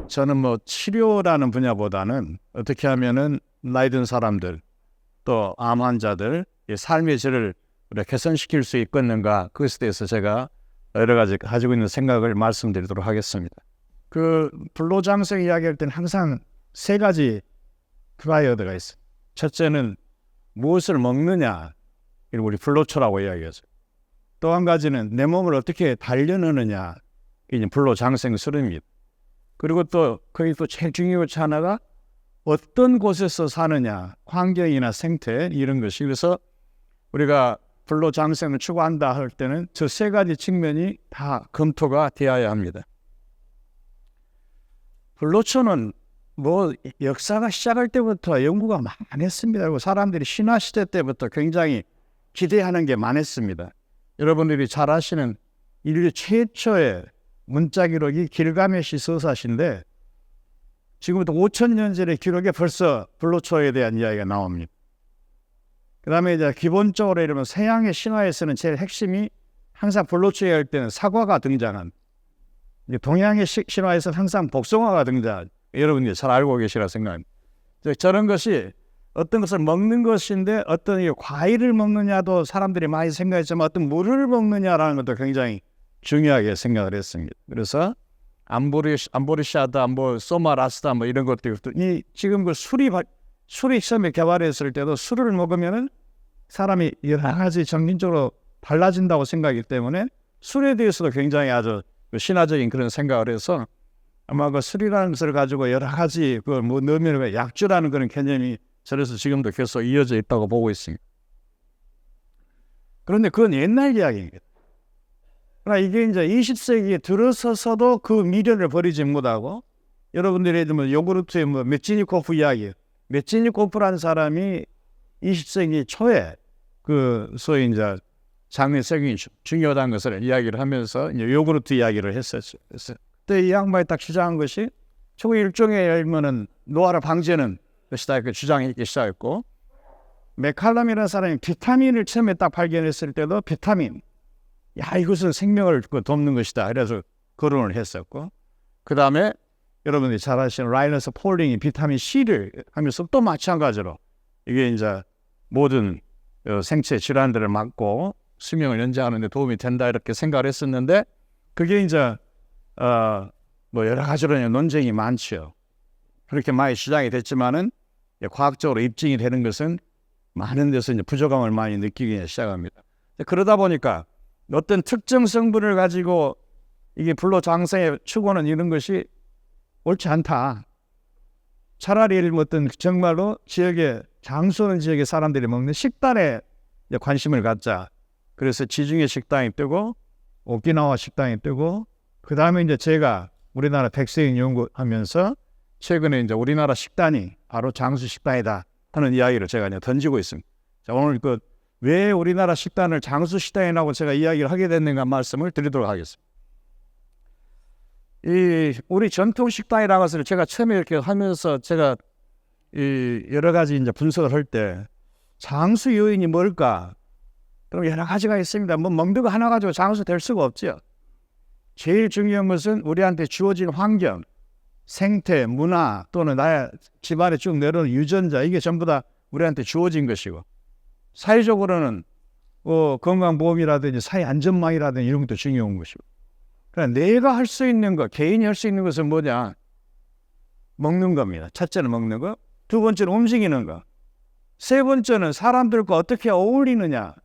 저는 뭐 치료라는 분야보다는 어떻게 하면은 나이 든 사람들 또 암 환자들 삶의 질을 개선시킬 수 있겠는가, 그것에 대해서 제가 여러 가지 가지고 있는 생각을 말씀드리도록 하겠습니다. 그 불로장생 이야기할 때는 항상 세 가지 트라이어드가 있어요. 첫째는 무엇을 먹느냐, 이걸 우리 불로초라고 이야기하죠. 또 한 가지는 내 몸을 어떻게 단련하느냐, 이게 불로장생술입니다. 그리고 또 거기 또 제일 중요한 하나가 어떤 곳에서 사느냐, 환경이나 생태 이런 것이. 그래서 우리가 불로장생을 추구한다 할 때는 저 세 가지 측면이 다 검토가 되어야 합니다. 불로초는 뭐 역사가 시작할 때부터 연구가 많았습니다. 그리고 사람들이 신화 시대 때부터 굉장히 기대하는 게 많았습니다. 여러분들이 잘 아시는 인류 최초의 문자 기록이 길가메시 서사시인데 지금부터 5,000년 전의 기록에 벌써 불로초에 대한 이야기가 나옵니다. 그 다음에 이제 기본적으로 이러면 서양의 신화에서는 제일 핵심이 항상 불로초에 할 때는 사과가 등장한, 동양의 신화에서는 항상 복숭아가 등장. 여러분들이 잘 알고 계시라 생각합니다. 저런 것이 어떤 것을 먹는 것인데 어떤 과일을 먹느냐도 사람들이 많이 생각했지만 어떤 물을 먹느냐라는 것도 굉장히 중요하게 생각을 했습니다. 그래서 암보리샤다, 소마라스다 이런 것들, 지금 그 술이 처음에 개발했을 때도 술을 먹으면은 사람이 여러 가지 정신적으로 달라진다고 생각하기 때문에 술에 대해서도 굉장히 아주 신화적인 그런 생각을 해서 아마 그 술이라는 것을 가지고 여러 가지 넣으면 약주라는 그런 개념이 저래서 지금도 계속 이어져 있다고 보고 있습니다. 그런데 그건 옛날 이야기입니다. 그러나 이게 이제 20세기에 들어서서도 그 미련을 버리지 못하고, 여러분들이 요구르트의 메치니코프 이야기, 메치니코프라는 사람이 20세기 초에 소위 이제 장례석이 중요하다는 것을 이야기를 하면서 이제 요구르트 이야기를 했었죠. 그래서 그때 이 양반이 딱 주장한 것이 총 일종의 열매는 노화를 방지하는 것이다, 이렇게 주장하기 시작했고, 맥칼럼이라는 사람이 비타민을 처음에 딱 발견했을 때도 비타민, 이것은 생명을 돕는 것이다, 그래서 거론을 했었고, 그 다음에 여러분들이 잘 아시는 라이너스 폴링이 비타민 C를 하면서 또 마찬가지로 이게 이제 모든 생체 질환들을 막고 수명을 연장하는 데 도움이 된다, 이렇게 생각을 했었는데, 그게 이제 여러 가지로 논쟁이 많죠. 그렇게 많이 주장이 됐지만은 과학적으로 입증이 되는 것은 많은 데서 이제 부족함을 많이 느끼기 시작합니다. 그러다 보니까 어떤 특정 성분을 가지고 이게 불로장생에 추구하는 이런 것이 옳지 않다. 차라리 어떤 정말로 장수하는 지역의 사람들이 먹는 식단에 관심을 갖자. 그래서 지중해 식당이 뜨고 오키나와 식당이 뜨고, 그 다음에 이제 제가 우리나라 백세인 연구하면서 최근에 이제 우리나라 식단이 바로 장수 식단이다 하는 이야기를 제가 이제 던지고 있습니다. 자, 오늘 왜 우리나라 식단을 장수 식단이라고 제가 이야기를 하게 됐는가 말씀을 드리도록 하겠습니다. 우리 전통 식단이라는 것을 제가 처음에 이렇게 하면서 제가 여러 가지 이제 분석을 할 때 장수 요인이 뭘까? 그럼 여러 가지가 있습니다. 먹는 거 하나 가지고 장수 될 수가 없죠. 제일 중요한 것은 우리한테 주어진 환경, 생태, 문화 또는 나의 집안에 쭉 내려오는 유전자, 이게 전부 다 우리한테 주어진 것이고, 사회적으로는 건강보험이라든지 사회안전망이라든지 이런 것도 중요한 것이고, 그러니까 내가 할 수 있는 것, 개인이 할 수 있는 것은 뭐냐? 먹는 겁니다. 첫째는 먹는 거, 두 번째는 움직이는 거, 세 번째는 사람들과 어떻게 어울리느냐,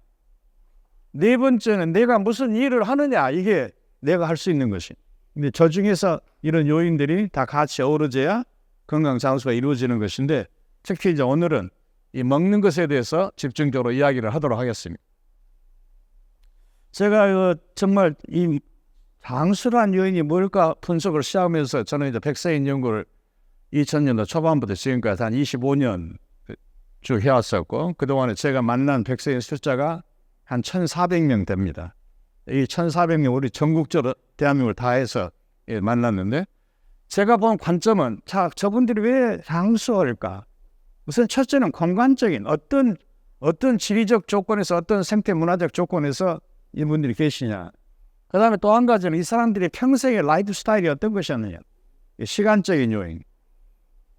네 번째는 내가 무슨 일을 하느냐, 이게 내가 할 수 있는 것이. 근데 저 중에서 이런 요인들이 다 같이 어우러져야 건강 장수가 이루어지는 것인데, 특히 이제 오늘은 이 먹는 것에 대해서 집중적으로 이야기를 하도록 하겠습니다. 제가 정말 이 장수란 요인이 뭘까 분석을 시작하면서 저는 이제 백세인 연구를 2000년도 초반부터 지금까지 한 25년 쭉 해왔었고, 그동안에 제가 만난 백세인 숫자가 한 1,400명 됩니다. 이 1,400명 우리 전국적으로 대한민국을 다 해서 만났는데, 제가 본 관점은 저분들이 왜 장수할까? 우선 첫째는 건강적인 어떤 지리적 조건에서, 어떤 생태 문화적 조건에서 이분들이 계시냐. 그 다음에 또 한 가지는 이 사람들이 평생의 라이프 스타일이 어떤 것이었느냐. 시간적인 요인.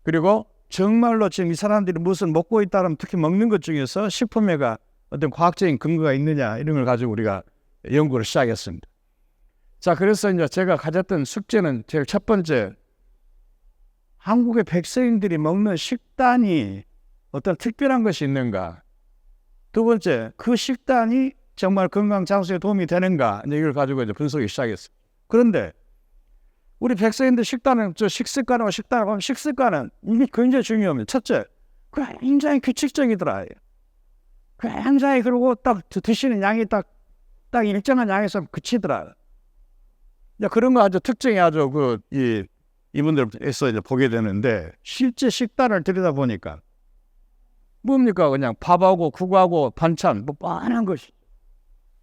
그리고 정말로 지금 이 사람들이 무슨 먹고 있다면 특히 먹는 것 중에서 식품에가 어떤 과학적인 근거가 있느냐 이런 걸 가지고 우리가 연구를 시작했습니다. 자, 그래서 이제 제가 가졌던 숙제는 제일 첫 번째, 한국의 백성인들이 먹는 식단이 어떤 특별한 것이 있는가. 두 번째, 그 식단이 정말 건강 장수에 도움이 되는가. 이걸 가지고 이제 분석이 시작했어요. 그런데 우리 백성인들 식단은 식습관하고 식습관은 이게 굉장히 중요합니다. 첫째, 굉장히 규칙적이더라. 굉장히 그리고 딱 드시는 양이 딱 일정한 양에서 그치더라. 그런 거 아주 특징이 아주 이분들에서 이제 보게 되는데, 실제 식단을 들여다보니까 뭡니까? 그냥 밥하고 국하고 반찬 뭐 뻔한 것이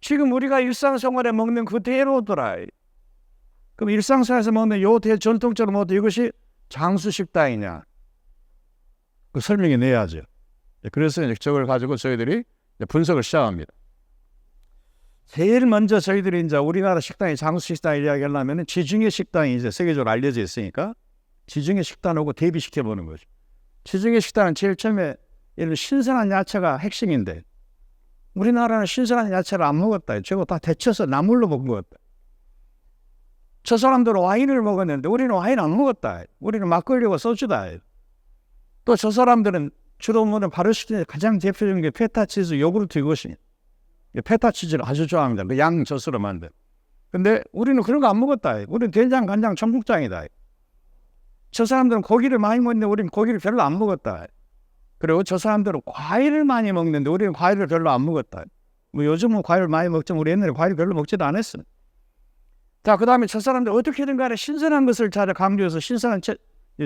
지금 우리가 일상생활에 먹는 그대로더라. 그럼 일상생활에서 먹는 요 전통적으로 먹는 이것이 장수 식단이냐? 그 설명이 내야죠. 그래서 이제 저걸 가지고 저희들이 분석을 시작합니다. 제일 먼저 저희들이 이제 우리나라 식당이 장수 식당 이야기하려면 지중해 식당이 이제 세계적으로 알려져 있으니까 지중해 식단하고 대비시켜 보는 거죠. 지중해 식단은 제일 처음에 이런 신선한 야채가 핵심인데, 우리나라는 신선한 야채를 안 먹었다. 저거 다 데쳐서 나물로 먹은 것 같다. 저 사람들은 와인을 먹었는데 우리는 와인 안 먹었다. 우리는 막걸리와 소주다. 또 저 사람들은 주로 먹는 발효식품의 가장 대표적인 게 페타치즈, 요구르트 이것이. 페타치즈를 아주 좋아합니다. 그 양 젖으로 만든. 근데 우리는 그런 거 안 먹었다. 우리는 된장, 간장, 청국장이다. 저 사람들은 고기를 많이 먹는데 우리는 고기를 별로 안 먹었다. 그리고 저 사람들은 과일을 많이 먹는데 우리는 과일을 별로 안 먹었다. 뭐 요즘은 과일을 많이 먹지만 우리 옛날에 과일 별로 먹지도 않았어. 자, 그 다음에 저 사람들 어떻게든 간에 신선한 것을 잘 강조해서 신선한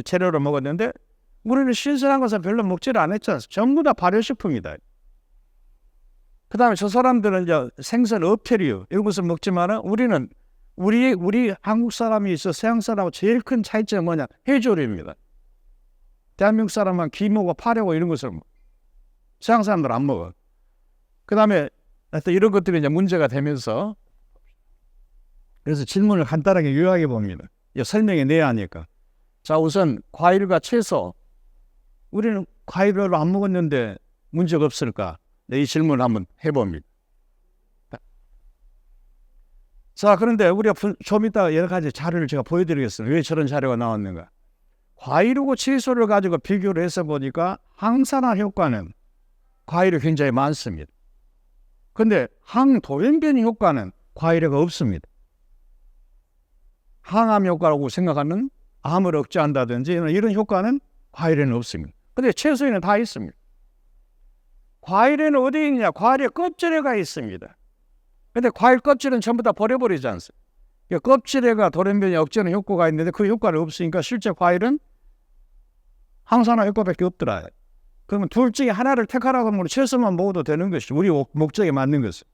재료를 먹었는데 우리는 신선한 것을 별로 먹지를 않았잖아. 전부 다 발효식품이다. 그 다음에 저 사람들은 이제 생선, 어패류 이런 것을 먹지만은 우리는 우리 한국 사람이 있어 서양 사람하고 제일 큰 차이점은 뭐냐? 해조류입니다. 대한민국 사람은 기모고 파래고 이런 것을 먹어. 서양 사람들은 안 먹어. 그 다음에 하여튼 이런 것들이 이제 문제가 되면서, 그래서 질문을 간단하게 요약해 봅니다. 설명해 내야 하니까. 자, 우선 과일과 채소. 우리는 과일 별로 안 먹었는데 문제가 없을까? 이 질문을 한번 해봅니다. 자, 그런데 우리가 좀 이따 여러 가지 자료를 제가 보여드리겠습니다. 왜 저런 자료가 나왔는가? 과일하고 채소를 가지고 비교를 해서 보니까 항산화 효과는 과일에 굉장히 많습니다. 그런데 항돌연변이 효과는 과일에 없습니다. 항암 효과라고 생각하는 암을 억제한다든지 이런 효과는 과일에는 없습니다. 그런데 채소에는 다 있습니다. 과일에는 어디 있냐? 과일의 껍질에가 있습니다. 그런데 과일 껍질은 전부 다 버려버리지 않습니다. 껍질에가 돌연변이 억제하는 효과가 있는데 그 효과는 없으니까 실제 과일은 항산화 효과밖에 없더라. 그러면 둘 중에 하나를 택하라고 하면 채소만 먹어도 되는 것이 우리 목적에 맞는 것은.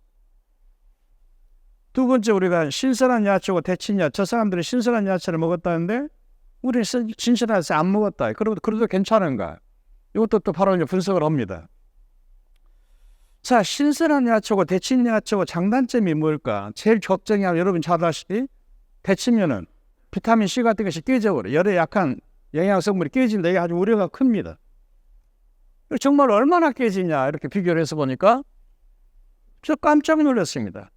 두 번째, 우리가 신선한 야채고 데친 야채. 저 사람들은 신선한 야채를 먹었다는데 우리는 신선한 야채 안 먹었다. 그래도 괜찮은가? 이것도 또 바로 이제 분석을 합니다. 자, 신선한 야채고 데친 야채고 장단점이 뭘까? 제일 걱정이 여러분 잘 아시피 데치면은 비타민 C 같은 것이 깨져버려. 열에 약한 영양성분이 깨진다. 이게 아주 우려가 큽니다. 정말 얼마나 깨지냐 이렇게 비교를 해서 보니까 저 깜짝 놀랐습니다.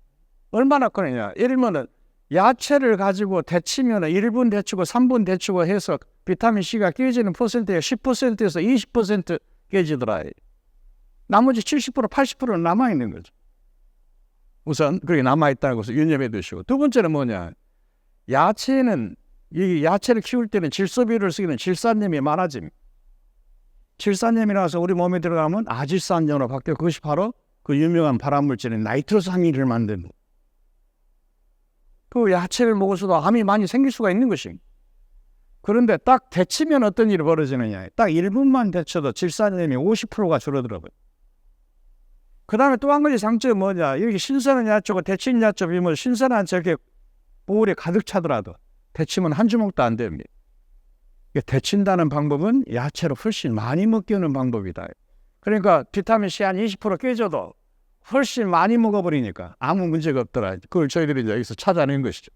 얼마나 크느냐. 예를 들면 야채를 가지고 데치면 1분 데치고 3분 데치고 해서 비타민 C가 깨지는 퍼센트가 10%에서 20% 깨지더라. 나머지 70% 80%는 남아있는 거죠. 우선 그렇게 남아있다는 것을 유념해 두시고, 두 번째는 뭐냐. 야채는 이 야채를 키울 때는 질소비료를 쓰기는 질산염이 많아집니다. 질산염이라서 우리 몸에 들어가면 아질산염으로 바뀌어 그것이 바로 그 유명한 발암물질인 나이트로스 항리를 만드는, 그 야채를 먹어서도 암이 많이 생길 수가 있는 것입니다. 그런데 딱 데치면 어떤 일이 벌어지느냐. 딱 1분만 데쳐도 질산염이 50%가 줄어들어요. 그 다음에 또 한 가지 장점이 뭐냐. 이렇게 신선한 야채고 데친 야채 비면 신선한 저렇게 보울에 가득 차더라도 데치면 한 주먹도 안 됩니다. 데친다는 방법은 야채를 훨씬 많이 먹게 하는 방법이다. 그러니까 비타민 C 한 20% 깨져도 훨씬 많이 먹어버리니까 아무 문제가 없더라. 그걸 저희들이 이제 여기서 찾아낸 것이죠.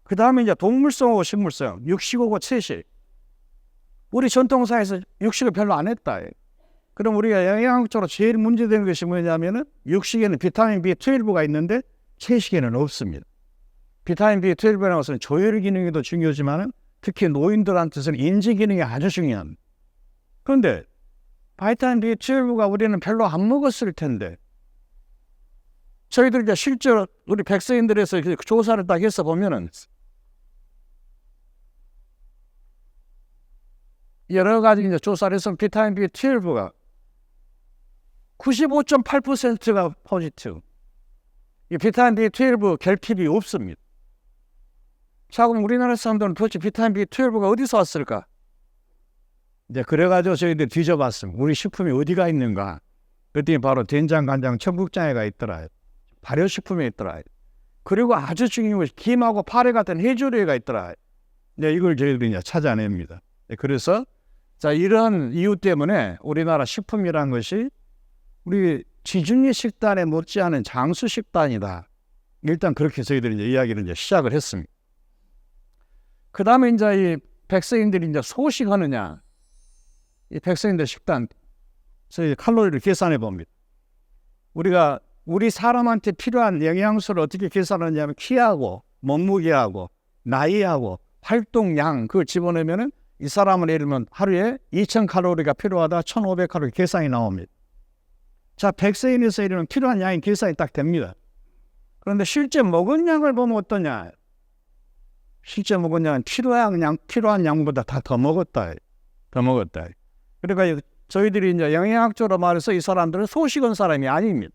그 다음에 이제 동물성하고 식물성, 육식하고 채식. 우리 전통사에서 육식을 별로 안 했다. 그럼 우리가 영양학적으로 제일 문제되는 것이 뭐냐면은 육식에는 비타민 B12가 있는데 채식에는 없습니다. 비타민 B12라는 것은 조혈 기능에도 중요하지만 특히 노인들한테서는 인지 기능이 아주 중요합니다. 그런데 비타민 B12가 우리는 별로 안 먹었을 텐데 저희들 이제 실제로 우리 백성인들에서 조사를 딱 해서 보면은 여러 가지 이제 조사를 해서 비타민 B12가 95.8%가 포지티브. 이 비타민 B12 결핍이 없습니다. 자, 그럼 우리나라 사람들은 도대체 비타민 B12가 어디서 왔을까? 이제 그래가지고 저희들 뒤져봤습니다. 우리 식품이 어디가 있는가? 그랬더니 바로 된장, 간장, 청국장에가 있더라. 발효식품에 있더라. 그리고 아주 중요한 것이 김하고 파래 같은 해조류가 있더라. 네, 이걸 저희들이 이제 찾아냅니다. 네, 그래서 자, 이런 이유 때문에 우리나라 식품이란 것이 우리 지중해 식단에 못지않은 장수 식단이다. 일단 그렇게 저희들이 이제 이야기를 이제 시작을 했습니다. 그 다음에 이제 이 백성인들이 이제 소식하느냐, 이 백성인들 식단, 저희 칼로리를 계산해 봅니다. 우리가 우리 사람한테 필요한 영양소를 어떻게 계산하냐면 키하고 몸무게하고 나이하고 활동량 그걸 집어넣으면은 이 사람은 예를 들면 하루에 2000칼로리가 필요하다 1500칼로리 계산이 나옵니다. 자, 백성인에서 이르면 필요한 양이 계산이 딱 됩니다. 그런데 실제 먹은 양을 보면 어떠냐? 실제 먹은 양은 필요한 양보다 다 더 먹었다. 더 먹었다. 그러니까 저희들이 이제 영양학적으로 말해서 이 사람들은 소식은 사람이 아닙니다.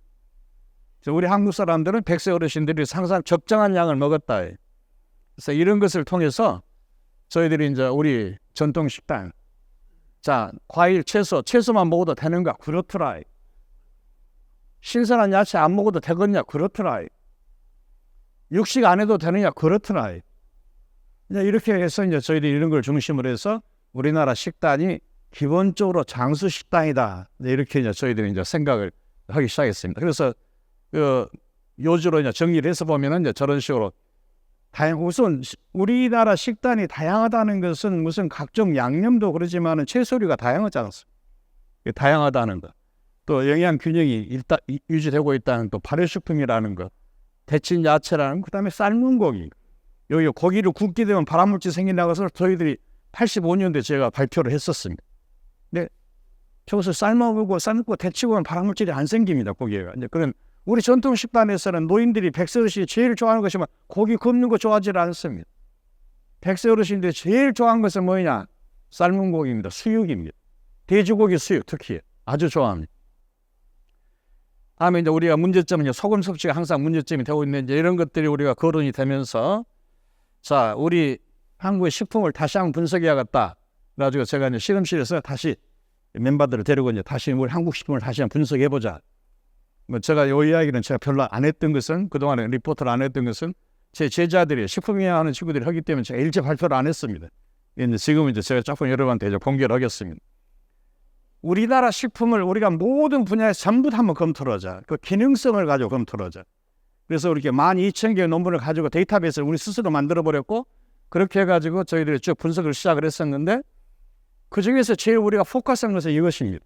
우리 한국 사람들은 100세 어르신들이 항상 적정한 양을 먹었다. 그래서 이런 것을 통해서 저희들이 이제 우리 전통 식단, 자, 과일, 채소만 먹어도 되는가? 그렇더라. 신선한 야채 안 먹어도 되겠냐? 그렇더라. 육식 안 해도 되느냐? 그렇더라. 이렇게 해서 이제 저희들이 이런 걸 중심으로 해서 우리나라 식단이 기본적으로 장수 식단이다. 이렇게 이제 저희들이 이제 생각을 하기 시작했습니다. 그래서 요주로 이제 정리를 해서 보면은 이제 저런 식으로 우선 우리나라 식단이 다양하다는 것은 무슨 각종 양념도 그러지만은 채소류가 다양하지 않습니까? 다양하다는 것. 또 영양 균형이 유지되고 있다는 또 발효식품이라는 것, 데친 야채라는 것, 그다음에 삶은 고기. 여기 고기를 굽게 되면 발암물질 생긴다고 해서 저희들이 85년도에 제가 발표를 했었습니다. 근데 저것을 삶고 데치고 하면 발암물질이 안 생깁니다. 고기가. 이제 그런 우리 전통 식단에서는 노인들이 100세 어르신이 제일 좋아하는 것이 고기 굽는 거 좋아하지 않습니다. 100세 어르신들이 제일 좋아하는 것은 뭐냐? 삶은 고기입니다. 수육입니다. 돼지고기 수육 특히 아주 좋아합니다. 다음에 이제 우리가 문제점은 소금 섭취가 항상 문제점이 되고 있는 이제 이런 것들이 우리가 거론이 되면서 자, 우리 한국의 식품을 다시 한번 분석해야겠다. 그래가지고 제가 이제 실험실에서 다시 멤버들을 데리고 이제 다시 우리 한국 식품을 다시 한번 분석해보자. 제가 이 이야기는 제가 별로 안 했던 것은 그동안에 리포트를 안 했던 것은 제 제자들이 식품영양하는 친구들이 하기 때문에 제가 일제 발표를 안 했습니다. 지금은 이제 제가 조금 여러분한테 이제 공개를 하겠습니다. 우리나라 식품을 우리가 모든 분야에서 전부 다 한번 검토를 하자. 그 기능성을 가지고 검토를 하자. 그래서 이렇게 12,000개의 논문을 가지고 데이터베이스를 우리 스스로 만들어버렸고 그렇게 해가지고 저희들이 쭉 분석을 시작을 했었는데 그 중에서 제일 우리가 포커스한 것은 이것입니다.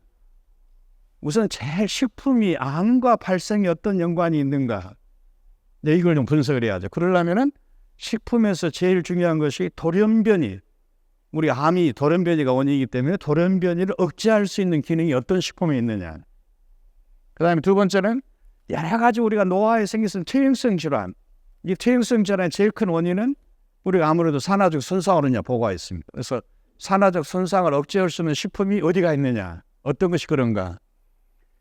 우선 제일 식품이 암과 발생에 어떤 연관이 있는가. 네, 이걸 좀 분석을 해야죠. 그러려면은 식품에서 제일 중요한 것이 돌연변이. 우리 암이 돌연변이가 원인이기 때문에 돌연변이를 억제할 수 있는 기능이 어떤 식품에 있느냐. 그 다음에 두 번째는 여러 가지 우리가 노화에 생기는 퇴행성 질환. 이 퇴행성 질환의 제일 큰 원인은 우리가 아무래도 산화적 손상으로 보고가 있습니다. 그래서 산화적 손상을 억제할 수 있는 식품이 어디가 있느냐. 어떤 것이 그런가.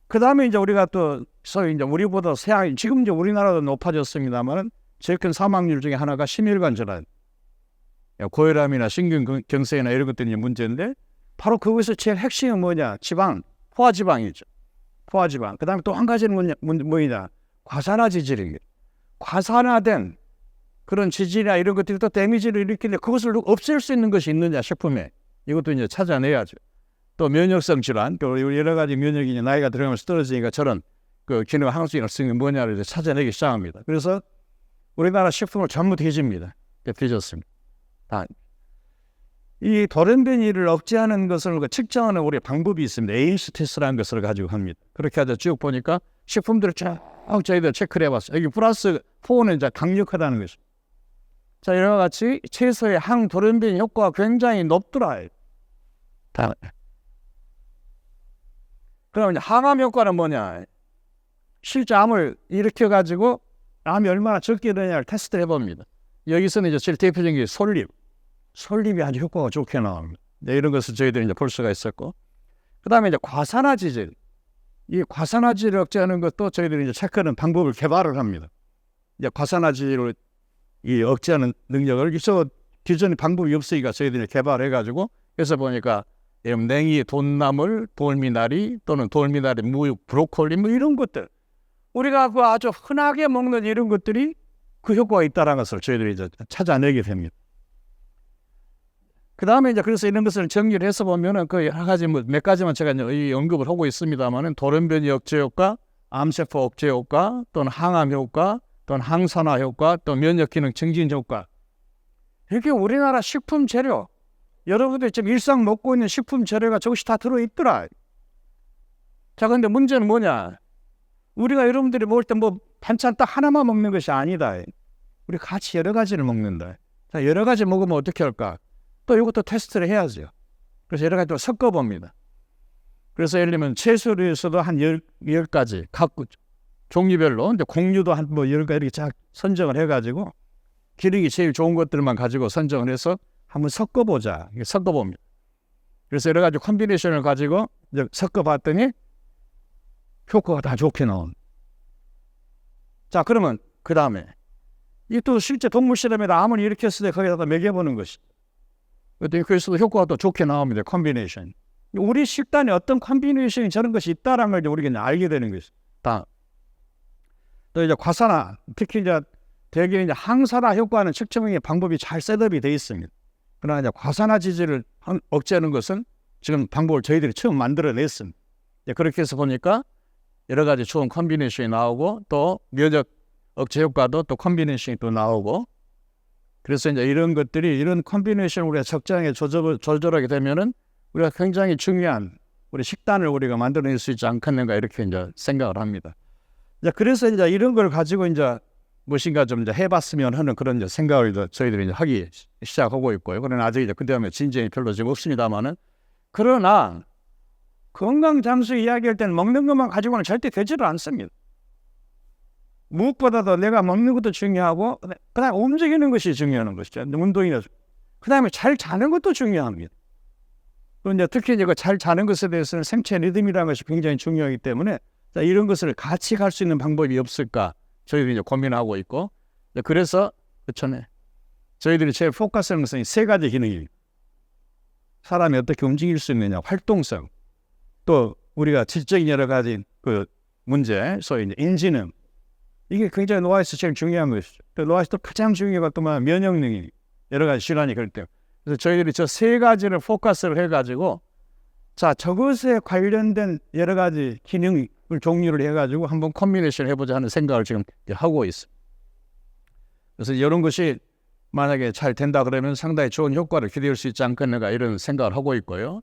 그 다음에 이제 우리가 또 소위 이제 우리보다 지금 이제 우리나라도 높아졌습니다만은 제일 큰 사망률 중에 하나가 심혈관 질환, 고혈압이나 심근경색이나 이런 것들이 문제인데 바로 그것에서 제일 핵심은 뭐냐? 지방, 포화지방이죠. 포화지방. 그 다음에 또 한 가지는 뭐냐? 과산화 지질입니다. 과산화된 그런 지질이나 이런 것들이 또 데미지를 일으키는데 그것을 없앨 수 있는 것이 있느냐 식품에. 이것도 이제 찾아내야죠. 또 면역성 질환, 또 여러 가지 면역이 나이가 들어가면서 떨어지니까 저런 그 기능 항수기능 성이 뭐냐를 이제 찾아내기 시작합니다. 그래서 우리나라 식품을 전부 뒤집니다. 뒤졌습니다. 이 돌연변이를 억제하는 것을 측정하는 우리 방법이 있습니다. 에임스 테스트라는 것을 가지고 합니다. 그렇게 하자 쭉 보니까 식품들을 쫙 저희들 체크를 해봤어요. 여기 플러스 4는 이제 강력하다는 것입니다. 자, 이와 같이 채소의 항돌연변이 효과가 굉장히 높더라. 그럼 이제 항암 효과는 뭐냐? 실제 암을 일으켜가지고 암이 얼마나 적게 되냐를 테스트를 해봅니다. 여기서는 이제 제일 대표적인 게 솔잎이 아주 효과가 좋게 나옵니다. 네, 이런 것을 저희들이 이제 볼 수가 있었고, 그 다음에 이제 과산화지질. 이 과산화지질을 억제하는 것도 저희들이 이제 체크하는 방법을 개발을 합니다. 이제 과산화지질을 이 억제하는 능력을 기존에 방법이 없으니까 저희들이 개발해가지고 그래서 보니까 냉이, 돈나물, 돌미나리 또는 돌미나리, 무육, 브로콜리 뭐 이런 것들 우리가 그 아주 흔하게 먹는 이런 것들이 그 효과가 있다는 것을 저희들이 이제 찾아내게 됩니다. 그 다음에 이제 그래서 이런 것을 정리를 해서 보면은 그 여러 가지 몇 가지만 제가 이제 언급을 하고 있습니다만은 돌연변이 억제 효과, 암세포 억제 효과 또는 항암 효과 또는 항산화 효과 또 면역 기능 증진 효과 이렇게 우리나라 식품 재료 여러분들 지금 일상 먹고 있는 식품 재료가 저것이 다 들어있더라. 자, 근데 문제는 뭐냐? 우리가 여러분들이 먹을 때 뭐 반찬 딱 하나만 먹는 것이 아니다. 우리 같이 여러 가지를 먹는다. 자, 여러 가지 먹으면 어떻게 할까? 또 이것도 테스트를 해야죠. 그래서 여러 가지 또 섞어봅니다. 그래서 예를 들면 채소류에서도 한 10가지 각 종류별로 근데 공유도 한 뭐 10가지 이렇게 쫙 선정을 해가지고 기능이 제일 좋은 것들만 가지고 선정을 해서 한번 섞어보자. 섞어봅니다. 그래서 여러 가지 콤비네이션을 가지고 이제 섞어봤더니 효과가 다 좋게 나온. 자, 그러면 그 다음에 이 또 실제 동물 실험에다 암을 일으켰을 때 거기다가 먹여보는 것이. 그랬더니 그래서도 효과가 또 좋게 나옵니다. 콤비네이션. 우리 식단에 어떤 콤비네이션이 저런 것이 있다라는 걸 우리가 이제 알게 되는 것이. 또 이제 과산화, 특히 이제 대개 이제 항산화 효과는 측정의 방법이 잘 셋업이 되어 있습니다. 그러나 이제 과산화 지질을 억제하는 것은 지금 방법을 저희들이 처음 만들어냈습니다. 그렇게 해서 보니까 여러 가지 좋은 콤비네이션이 나오고 또 면역 억제 효과도 또 콤비네이션이 또 나오고 그래서 이제 이런 것들이 이런 콤비네이션을 우리가 적정하게 조절하게 되면은 우리가 굉장히 중요한 우리 식단을 우리가 만들어낼 수 있지 않겠는가 이렇게 이제 생각을 합니다. 이제 그래서 이제 이런 걸 가지고 이제 무엇인가 좀 이제 해봤으면 하는 그런 이제 생각을 저희들이 이제 하기 시작하고 있고요. 그러나 아직 이제 그 다음에 진전이 별로 지금 없습니다만은 그러나 건강 장수 이야기할 때는 먹는 것만 가지고는 절대 되지를 않습니다. 무엇보다도 내가 먹는 것도 중요하고 그다음 움직이는 것이 중요한 것이죠. 운동이나 그다음에 잘 자는 것도 중요합니다. 그런데 특히 이제 잘 자는 것에 대해서는 생체 리듬이라는 것이 굉장히 중요하기 때문에 자, 이런 것을 같이 갈 수 있는 방법이 없을까 저희들이 이제 고민하고 있고 그래서 저희들이 제일 포커스하는 것은 세 가지 기능입니다. 사람이 어떻게 움직일 수 있느냐, 활동성, 또 우리가 질적인 여러 가지 그 문제, 소위 이제 인지능 이게 굉장히 노화에서 제일 중요한 것이죠. 또 노화에서 또 가장 중요한 것도 면역 능력, 여러 가지 질환이 그럴 때. 그래서 저희들이 저 세 가지를 포커스를 해가지고 자 저것에 관련된 여러 가지 기능을 종류를 해가지고 한번 콤비네이션을 해보자 하는 생각을 지금 하고 있습니다. 그래서 이런 것이 만약에 잘 된다 그러면 상당히 좋은 효과를 기대할 수 있지 않겠는가 이런 생각을 하고 있고요.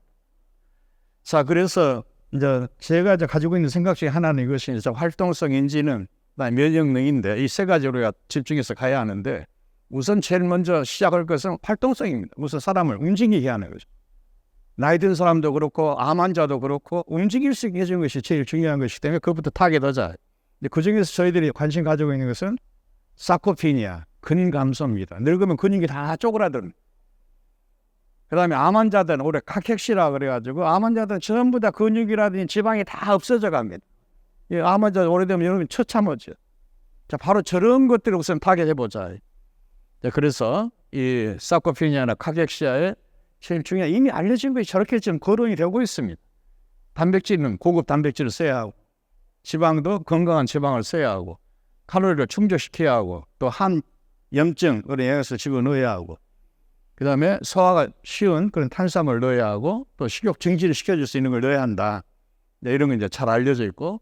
자 그래서 이제 제가 이제 가지고 있는 생각 중에 하나는 이것이 이제 활동성, 인지능, 면역능인데 이 세 가지로 우리가 집중해서 가야 하는데 우선 제일 먼저 시작할 것은 활동성입니다. 우선 사람을 움직이게 하는 거죠. 나이 든 사람도 그렇고 암 환자도 그렇고 움직일 수 있게 해주는 것이 제일 중요한 것이기 때문에 그것부터 타겟하자. 그 중에서 저희들이 관심 가지고 있는 것은 사코피니아, 근육 감소입니다. 늙으면 근육이 다 쪼그라드는. 그 다음에 암 환자들은 올해 카캑시라 그래가지고 암 환자들은 전부 다 근육이라든지 지방이 다 없어져 갑니다. 암 환자 오래되면 여러분 처참하죠. 자, 바로 저런 것들을 우선 타겟해보자. 자, 그래서 이 사코피니아나 카캑시아의 제일 중요한 이미 알려진 것이 저렇게 지금 거론이 되고 있습니다. 단백질은 고급 단백질을 써야 하고 지방도 건강한 지방을 써야 하고 칼로리를 충족시켜야 하고 또 한 염증을 영양소 집어넣어야 하고 그 다음에 소화가 쉬운 그런 탄수화물을 넣어야 하고 또 식욕 증진을 시켜줄 수 있는 걸 넣어야 한다. 네, 이런 건 이제 잘 알려져 있고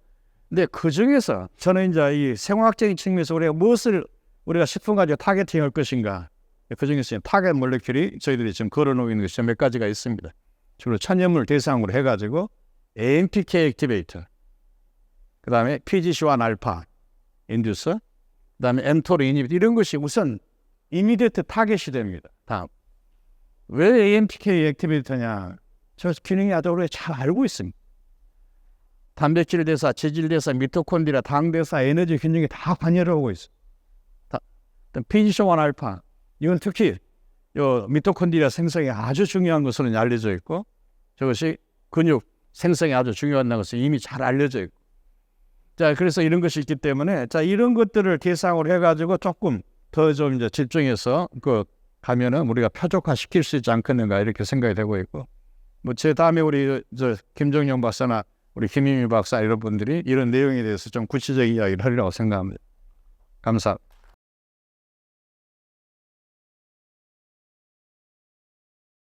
근데 그 중에서 저는 이제 이 생화학적인 측면에서 우리가 무엇을 우리가 식품 가지고 타겟팅할 것인가, 그 중에서 타겟 몰레큘이 저희들이 지금 걸어놓고 있는 것이 몇 가지가 있습니다. 주로 천연물 대상으로 해가지고 AMPK 액티베이터, 그 다음에 PGC1 알파 인듀서, 그 다음에 mTOR 이니비터, 이런 것이 우선 이미디어트 타겟이 됩니다. 다음, 왜 AMPK 액티베이터냐? 저 기능이 아주 우리가 잘 알고 있습니다. 단백질 대사, 지질 대사, 미토콘드리아, 당 대사, 에너지 균형이 다 관여를 하고 있어요. PGC1 알파, 이건 특히 요 미토콘드리아 생성이 아주 중요한 것으로 알려져 있고, 저것이 근육 생성이 아주 중요한 것은 이미 잘 알려져 있고, 자, 그래서 이런 것이 있기 때문에, 자, 이런 것들을 대상으로 해가지고 조금 더 좀 이제 집중해서 가면은 우리가 표적화 시킬 수 있지 않겠는가, 이렇게 생각이 되고 있고, 뭐 제 다음에 우리 김정용 박사나 우리 김희미 박사 이런 분들이 이런 내용에 대해서 좀 구체적인 이야기를 하려고 생각합니다. 감사합니다.